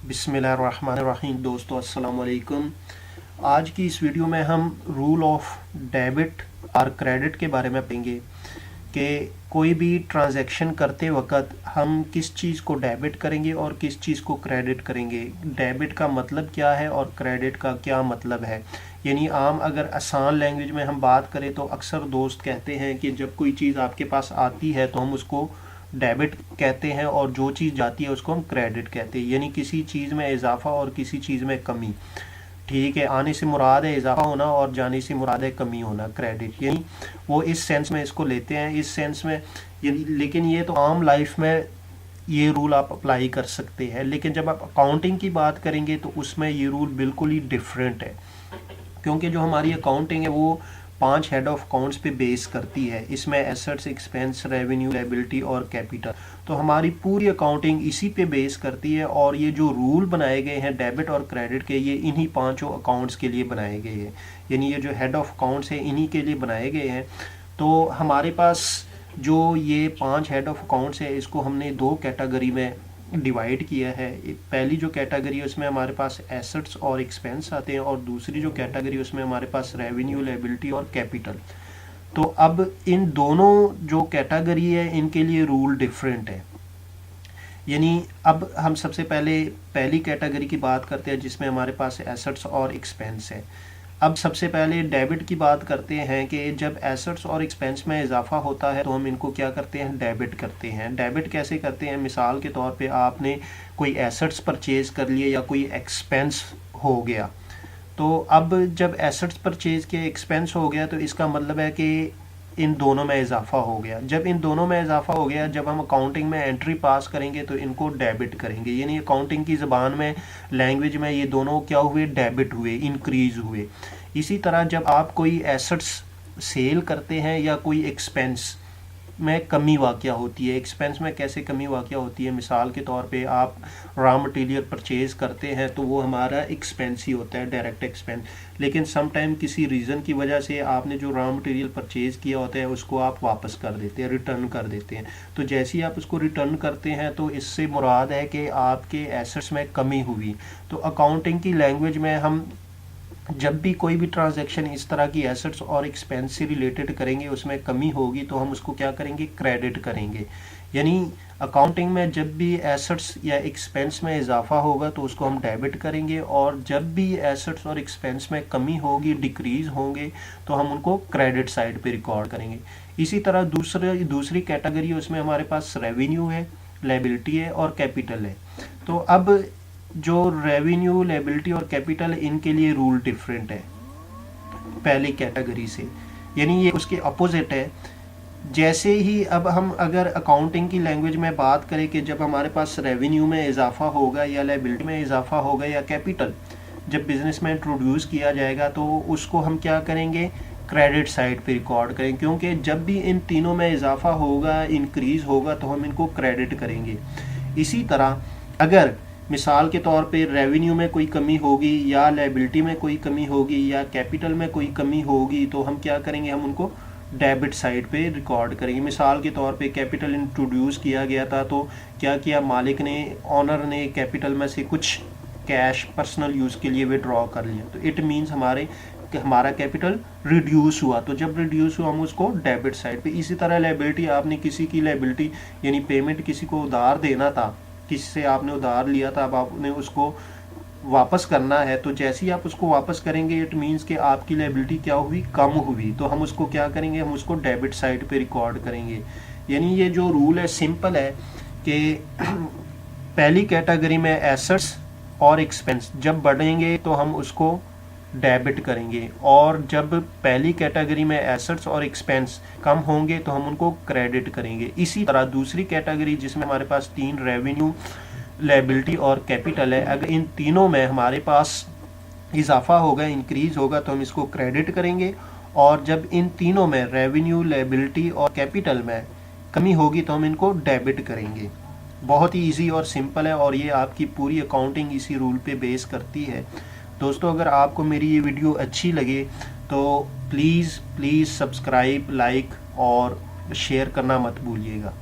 बिस्मिल्लाहिर्रहमानिर्रहीम। दोस्तों अस्सलाम वालेकुम। आज की इस वीडियो में हम रूल ऑफ डेबिट और क्रेडिट के बारे में पढ़ेंगे कि कोई भी ट्रांजैक्शन करते वक्त हम किस चीज़ को डेबिट करेंगे और किस चीज़ को क्रेडिट करेंगे। डेबिट का मतलब क्या है और क्रेडिट का क्या मतलब है। यानी आम अगर आसान लैंग्वेज में हम बात करें तो अक्सर दोस्त कहते हैं कि जब कोई चीज़ आपके पास आती है तो हम उसको डेबिट कहते हैं और जो चीज़ जाती है उसको हम क्रेडिट कहते हैं। यानी किसी चीज़ में इजाफा और किसी चीज़ में कमी। ठीक है, आने से मुराद है इजाफा होना और जाने से मुराद है कमी होना, क्रेडिट। यानी वो इस सेंस में इसको लेते हैं, इस सेंस में। लेकिन ये तो आम लाइफ में ये रूल आप अप्लाई कर सकते हैं, लेकिन जब आप अकाउंटिंग की बात करेंगे तो उसमें ये रूल बिल्कुल ही डिफरेंट है। क्योंकि जो हमारी अकाउंटिंग है वो 5 हेड ऑफ अकाउंट्स पे बेस करती है। इसमें एसेट्स, एक्सपेंस, रेवेन्यू, लायबिलिटी और कैपिटल। तो हमारी पूरी अकाउंटिंग इसी पे बेस करती है और ये जो रूल बनाए गए हैं डेबिट और क्रेडिट के, ये इन्हीं 5 अकाउंट्स के लिए बनाए गए हैं। यानी ये जो हेड ऑफ अकाउंट्स हैं इन्हीं के लिए बनाए गए हैं। तो हमारे पास जो ये 5 हेड ऑफ अकाउंट्स है इसको हमने 2 कैटेगरी में डिवाइड किया है। पहली जो कैटेगरी है उसमें हमारे पास एसेट्स और एक्सपेंस आते हैं और दूसरी जो कैटेगरी उसमें हमारे पास रेवेन्यू, लायबिलिटी और कैपिटल। तो अब इन दोनों जो कैटेगरी है इनके लिए रूल डिफरेंट है। यानी अब हम सबसे पहले पहली कैटेगरी की बात करते हैं जिसमें हमारे पास एसेट्स और एक्सपेंस है। अब सबसे पहले डेबिट की बात करते हैं कि जब एसेट्स और एक्सपेंस में इजाफा होता है तो हम इनको क्या करते हैं, डेबिट करते हैं। डेबिट कैसे करते हैं, मिसाल के तौर पे आपने कोई एसेट्स परचेज कर लिए या कोई एक्सपेंस हो गया। तो अब जब एसेट्स परचेज के एक्सपेंस हो गया तो इसका मतलब है कि इन दोनों में इजाफा हो गया। जब इन दोनों में इजाफा हो गया, जब हम अकाउंटिंग में एंट्री पास करेंगे तो इनको डेबिट करेंगे। यानी अकाउंटिंग की ज़बान में, लैंग्वेज में ये दोनों क्या हुए, डेबिट हुए, इंक्रीज हुए। इसी तरह जब आप कोई एसेट्स सेल करते हैं या कोई एक्सपेंस में कमी वाक़या होती है। एक्सपेंस में कैसे कमी वाक़या होती है, मिसाल के तौर पे आप रॉ मटेरियल परचेज़ करते हैं तो वो हमारा एक्सपेंस ही होता है, डायरेक्ट एक्सपेंस। लेकिन सम टाइम किसी रीज़न की वजह से आपने जो रॉ मटेरियल परचेज़ किया होता है उसको आप वापस कर देते हैं, रिटर्न कर देते हैं। तो जैसे ही आप उसको रिटर्न करते हैं तो इससे मुराद है कि आपके एसेट्स में कमी हुई। तो अकाउंटिंग की लैंग्वेज में हम जब भी कोई भी ट्रांजैक्शन इस तरह की एसेट्स और एक्सपेंस से रिलेटेड करेंगे, उसमें कमी होगी तो हम उसको क्या करेंगे, क्रेडिट करेंगे। यानी अकाउंटिंग में जब भी एसेट्स या एक्सपेंस में इजाफा होगा तो उसको हम डेबिट करेंगे, और जब भी एसेट्स और एक्सपेंस में कमी होगी, डिक्रीज होंगे, तो हम उनको क्रेडिट साइड पे रिकॉर्ड करेंगे। इसी तरह दूसरी कैटेगरी उसमें हमारे पास रेवेन्यू है, लायबिलिटी है और कैपिटल है। तो अब जो रेवेन्यू, लायबिलिटी और कैपिटल, इनके लिए रूल डिफरेंट है पहली कैटेगरी से। यानी ये उसके अपोजिट है। जैसे ही अब हम अगर अकाउंटिंग की लैंग्वेज में बात करें कि जब हमारे पास रेवेन्यू में इजाफा होगा या लायबिलिटी में इजाफा होगा या कैपिटल जब बिजनेस में इंट्रोड्यूस किया जाएगा तो उसको हम क्या करेंगे, क्रेडिट साइड पे रिकॉर्ड करेंगे। क्योंकि जब भी इन तीनों में इजाफा होगा, इंक्रीज होगा, तो हम इनको क्रेडिट करेंगे। इसी तरह अगर मिसाल के तौर पे रेवेन्यू में कोई कमी होगी या लायबिलिटी में कोई कमी होगी या कैपिटल में कोई कमी होगी तो हम क्या करेंगे, हम उनको डेबिट साइड पे रिकॉर्ड करेंगे। मिसाल के तौर पे कैपिटल इंट्रोड्यूस किया गया था तो क्या किया, मालिक ने, ऑनर ने कैपिटल में से कुछ कैश पर्सनल यूज़ के लिए विड्रॉ कर लिया, तो इट मीन्स हमारा कैपिटल रिड्यूस हुआ। तो जब रिड्यूस हुआ हम उसको डेबिट साइड पे। इसी तरह लायबिलिटी, आपने किसी की लायबिलिटी यानी पेमेंट किसी को उधार देना था, किसी से आपने उधार लिया था, अब आपने उसको वापस करना है, तो जैसे ही आप उसको वापस करेंगे इट मीन्स कि आपकी लायबिलिटी क्या हुई, कम हुई। तो हम उसको क्या करेंगे, हम उसको डेबिट साइड पे रिकॉर्ड करेंगे। यानी ये जो रूल है सिंपल है कि पहली कैटेगरी में एसेट्स और एक्सपेंस जब बढ़ेंगे तो हम उसको डेबिट करेंगे, और जब पहली कैटेगरी में एसेट्स और एक्सपेंस कम होंगे तो हम उनको क्रेडिट करेंगे। इसी तरह दूसरी कैटेगरी जिसमें हमारे पास 3 रेवेन्यू, लायबिलिटी और कैपिटल है, अगर इन तीनों में हमारे पास इजाफा होगा, इंक्रीज होगा, तो हम इसको क्रेडिट करेंगे, और जब इन तीनों में रेवेन्यू, लायबिलिटी और कैपिटल में कमी होगी तो हम इनको डेबिट करेंगे। बहुत ही ईजी और सिंपल है, और ये आपकी पूरी अकाउंटिंग इसी रूल पे बेस करती है। दोस्तों अगर आपको मेरी ये वीडियो अच्छी लगे तो प्लीज़ सब्सक्राइब, लाइक और शेयर करना मत भूलिएगा।